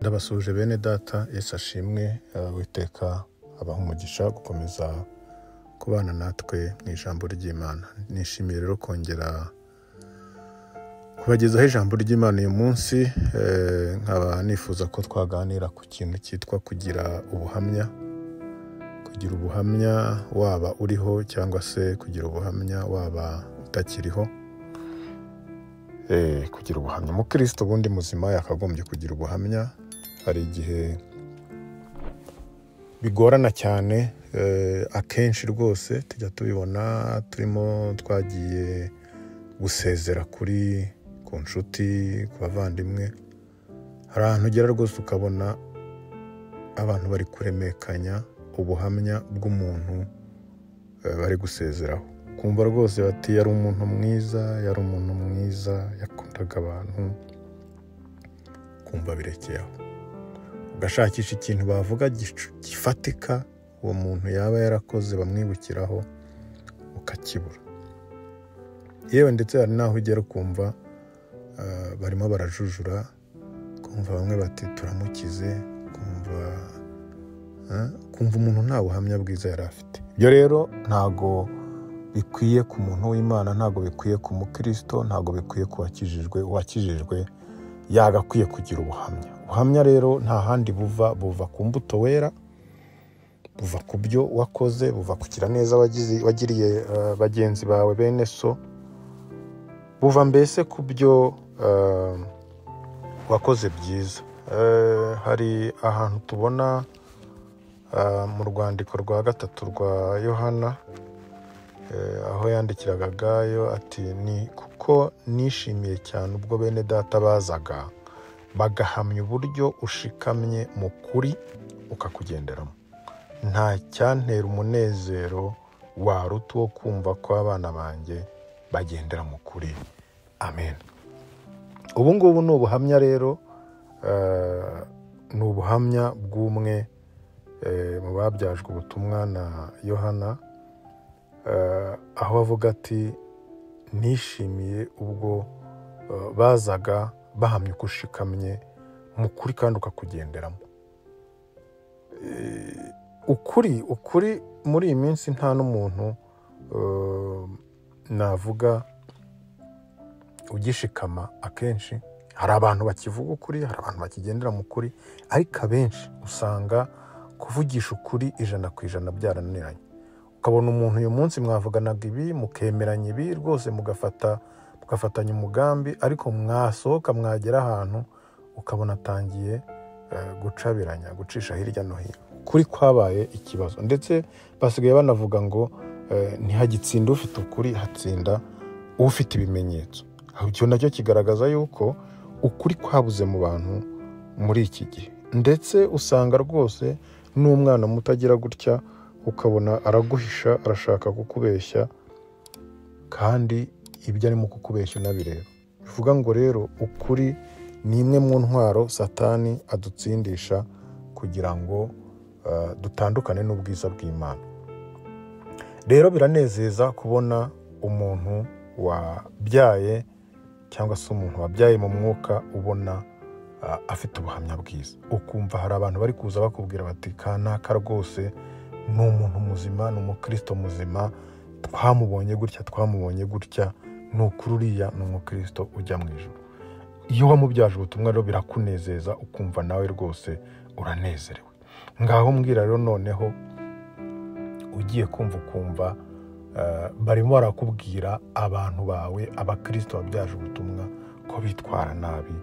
Ndabasuje bene data, Yesu ashimwe. Uwiteka abaha umugisha gukomeza kubana natwe mu ijambo ry'Imana. Nishimiye rero kongera kubagezaho ijambo ry'Imana uyu munsi. Nkaba nifuza ko twaganira ku kintu cyitwa kugira ubuhamya. Kugira ubuhamya waba uriho cyangwa se kugira ubuhamya waba utakiriho. Kugira ubuhamya, umukristo ubundi muzima yakagombye kugira ubuhamya. Hari igihe bigorana cyane, akenshi rwose tujya tubibona turimo twagiye gusezera ku nshuti, ku bavandimwe. Hari ahantu ugera rwose ukabona abantu bari kuremekanya ubuhamya bw'umuntu bari gusezeraho. Kumva rwose bati yari umuntu mwiza, yakundaga abantu. Kumva birekeye aho, ugashakisha ikintu bavuga gifatika uwo muntu yaba yarakoze bamwibukiraho, ukakibura. Yewe ndetse hari n'aho ugera ukumva barimo barajujura, kumva bamwe bati turamukize, kumva umuntu nta buhamya bwiza yari afite. Ibyo rero ntago bikwiye ku muntu w'Imana, ntago bikwiye ku mukristo, ntago bikwiye ku wakijijwe yagakwiye kugira ubuhamya. Ubuhamya rero nta handi buva ku mbuto wera, buva ku byo wakoze, buva ku kiraneza wagiriye bagenzi bawe bene so, buva mbese ku byo wakoze byiza. Hari ahantu tubona mu rwandiko rwa 3 rwa Yohana, aho yandikiraga Gayo ati ni kuko nishimiye cyane ubwo bene data bazaga bagahamya uburyo ushikamye mu kuri ukakugenderamo. Nta cyantera umunezero waruta wo kumva ko abana banjye bagendera mu kuri. Amen. Ubu ngubu ni ubuhamya rero, ni ubuhamya bw'umwe mu babyajwe ubutumwa na Yohana, aho avuga ati nishimiye ubwo bazaga bahamya uko ushikamye mu kuri kandi ukakugenderamo. Ukuri muri iyi minsi nta n'umuntu navuga ugishikama. Akenshi hari abantu bakivuga ukuri, hari abantu bakigendera mu kuri, ariko abenshi usanga kuvugisha ukuri 100% byarananiranye. Ukabona umuntu uyu munsi mwavuganaga ibi, mukemeranya ibi rwose, mugafatanya umugambi, ariko mwasohoka mwagera ahantu ukabona atangiye gucabiranya, gucisha hirya no hino. Kuri kwabaye ikibazo, ndetse basigaye banavuga ngo ntihagitsinda ufite ukuri, hatsinda ufite ibimenyetso. Icyo nacyo kigaragaza yuko ukuri kwabuze mu bantu muri iki gihe. Ndetse usanga rwose n'umwana mutagira gutya, ukabona araguhisha, arashaka kukubeshya, kandi ibyo arimo kukubeshya unabireba. Bivuga ngo rero ukuri ni imwe mu ntwaro Satani adutsindisha kugira ngo dutandukane n'ubwiza bw'Imana. Rero biranezeza kubona umuntu wabyaye cyangwa se umuntu wabyaye mu mwuka, ubona afite ubuhamya bwiza. Ukumva hari abantu bari kuza bakubwira bati kanaka rwose ni umuntu muzima, ni umukristo muzima, twamubonye gutya, ni ukuri uriya ni umukristo ujya mu ijuru. Iyo wamubyaje ubutumwa rero birakunezeza, ukumva nawe rwose uranezerewe. Ngaho mbwira rero noneho ugiye ukumva barimo barakubwira abantu bawe, abakristo babyaje ubutumwa, ko bitwara nabi,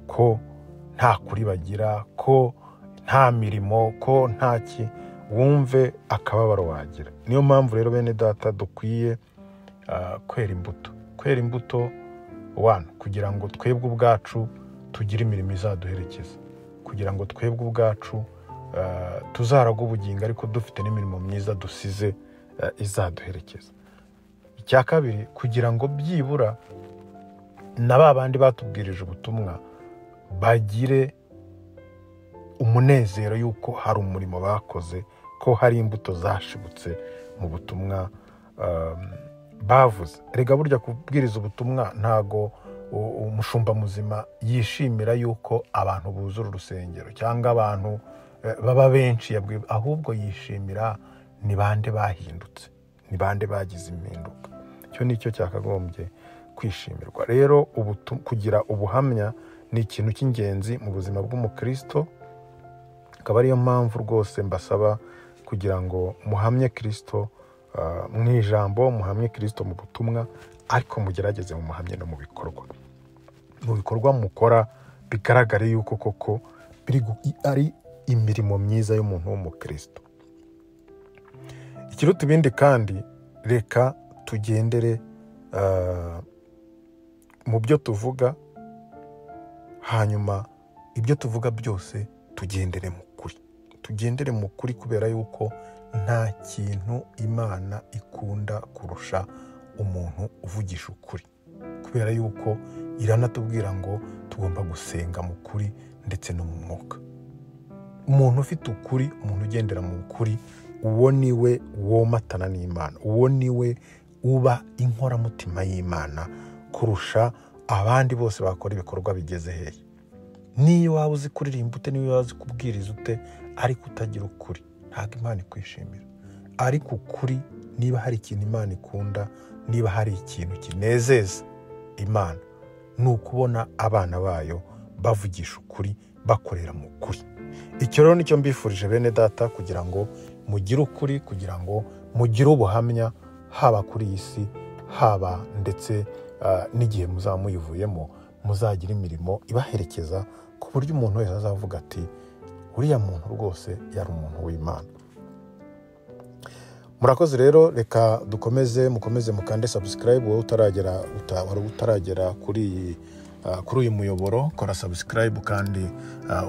ko nta kuri bagira, ko nta mirimo, ko ntaki, wumve akababaro wagira. Niyo mpamvu rero bene data dukwiye kwera imbuto kugira ngo twebwe ubwacu tugire imirimo izaduherekeza, kugira ngo twebwe ubwacu tuzaraga ubugingo ariko dufite n'imirimo myiza dusize izaduherekeza. Icya kabiri, kugira ngo byibura na ba bandi batubwirije ubutumwa bagire umunezero yuko hari umurimo bakoze, ko hari imbuto zashibutse mu butumwa bavuze. Erega burya kubwiriza ubutumwa ntago umushumba muzima yishimira yuko abantu buzura urusengero cyangwa abantu baba benshi, ahubwo yishimira ni bande bahindutse, ni bande bagize impinduka. Icyo ni cyo cyakagombye kwishimirwa. Rero kugira ubuhamya ni ikintu cy'ingenzi mu buzima bw'umukristo, akaba ariyo mpamvu rwose mbasaba kugira ngo muhamye Kristo mu ijambo, muhamye Kristo mu butumwa, ariko mugerageze mu muhamye no mu bikorwa mukora bigaragare yuko koko ari imirimo myiza y'umuntu w'umukristo. Ikiruta ibindi kandi, reka tugendere mu byo tuvuga, hanyuma ibyo tuvuga byose tugendere mu kuri, kubera yuko nta kintu Imana ikunda kurusha umuntu uvugisha ukuri, kubera yuko iranatubwira ngo tugomba gusenga mu kuri ndetse no mu mwuka. Umuntu ufite ukuri, umuntu ugendera mu kuri, uwo niwe womatana n'Imana, uwo niwe uba inkoramutima y'Imana kurusha abandi bose bakora ibikorwa bigeze hehe. Niyo waba uzi kuririmba ute, niyo waba uzi kubwiriza ute, ariko utagira ukuri, ntabwo Imana ikwishimira. Ariko ukuri, niba hari ikintu Imana ikunda, niba hari ikintu kinezeza Imana, ni ukubona abana bayo bavugisha ukuri, bakorera mu kuri. Icyo rero nicyo mbifurije bene data, kugira ngo mugire ukuri, kugira ngo mugire ubuhamya, haba kuri iyi si, haba ndetse n'igihe muzaba muyivuyemo, muzagira imirimo ibaherekeza, ku buryo umuntu wese azavuga ati uriya muntu rwose yari umuntu w'Imana. Murakoze rero, reka mukomeze mukande subscribe. Wowe utaragera kuri uyu muyoboro, kora subscribe, kandi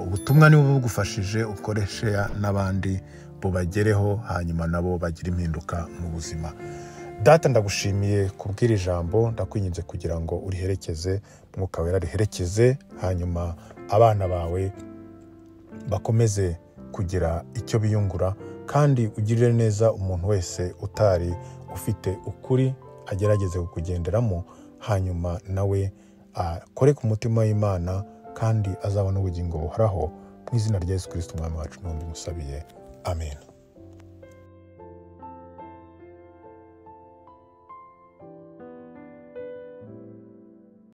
ubutumwa niba bugufashije ukoreshe n'abandi bubagereho, hanyuma nabo bagira impinduka mu buzima. Data, ndagushimiye kubwira ijambo, ndakwinginze kugira ngo uriherekeze, Mwuka Wera riherekeze, hanyuma abana bawe bakomeze kugira icyo biyungura, kandi ugirire neza umuntu wese utari ufite ukuri, agerageze kukugenderamo, hanyuma nawe akore ku mutima w'Imana, kandi azabona ubugingo buhoraho. Mu izina rya Yesu Kristo umwami wacu, n'undi musabiye. Amen.